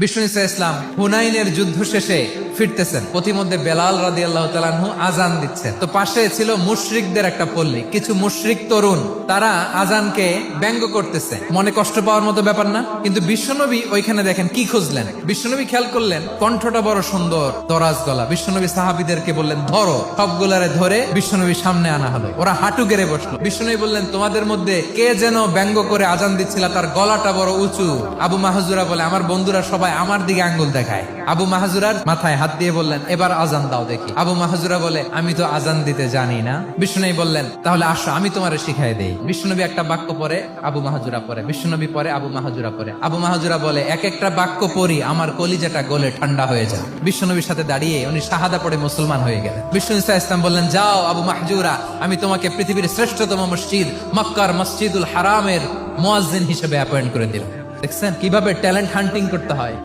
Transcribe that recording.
বিষ্ণু ইসলাম হুনাইনের যুদ্ধ শেষে ফিরতেছেন, পথিমধ্যে বেলাল রাদিয়াল্লাহু তাআলা আনহু আজান দিচ্ছেন। তো পাশে ছিল মুশরিকদের একটা পল্লী, কিছু মুশরিক তরুণ তারা আজানকে ব্যঙ্গ করতেছে। মনে কষ্ট পাওয়ার মতো ব্যাপার না, কিন্তু বিশ্বনবী ওইখানে দেখেন কি খুঁজলেন। বিশ্বনবী খেয়াল করলেন কণ্ঠটা বড় সুন্দর, দরাজ গলা। বিশ্বনবী সাহাবীদেরকে বললেন ধরো, সবগুলারে ধরে বিশ্বনবী সামনে আনা হলো। ওরা হাঁটু গেড়ে বসলো। বিশ্বনবী বললেন তোমাদের মধ্যে কে যেন ব্যঙ্গ করে আজান দিচ্ছিল, তার গলাটা বড় উঁচু। আবু মাহজুরা বলে আমার বন্ধুরা সবাই আমার দিকে আঙ্গুল দেখায়। আবু মাহজুরার মাথায় হাত দিয়ে বললেন এবার আজান দাও দেখি। আবু মাহজুরা বলে আমি তো আজান দিতে জানি না। বিষ্ণুনবী বললেন তাহলে আসো আমি তোমারে শিখাই দেই। বিষ্ণুনবী একটা বাক্য পরে, আবু মাহজুরা পরে, বিষ্ণুনবী পরে, আবু মাহজুরা পরে। আবু মাহজুরা বলে এক একটা বাক্য পড়ি আমার কলিজাটা গলে ঠান্ডা হয়ে যায়। বিষ্ণুনবীর সাথে দাঁড়িয়ে উনি শাহাদা পড়ে মুসলমান হয়ে গেলেন। বিষ্ণু ইসলাম বললেন যাও আবু মাহজুরা, আমি তোমাকে পৃথিবীর শ্রেষ্ঠতম মসজিদ মক্কার মসজিদুল হারামের মুয়াজ্জিন হিসেবে অ্যাপয়েন্ট করে দিলাম। দেখছেন কিভাবে ট্যালেন্ট হান্টিং করতে হয়।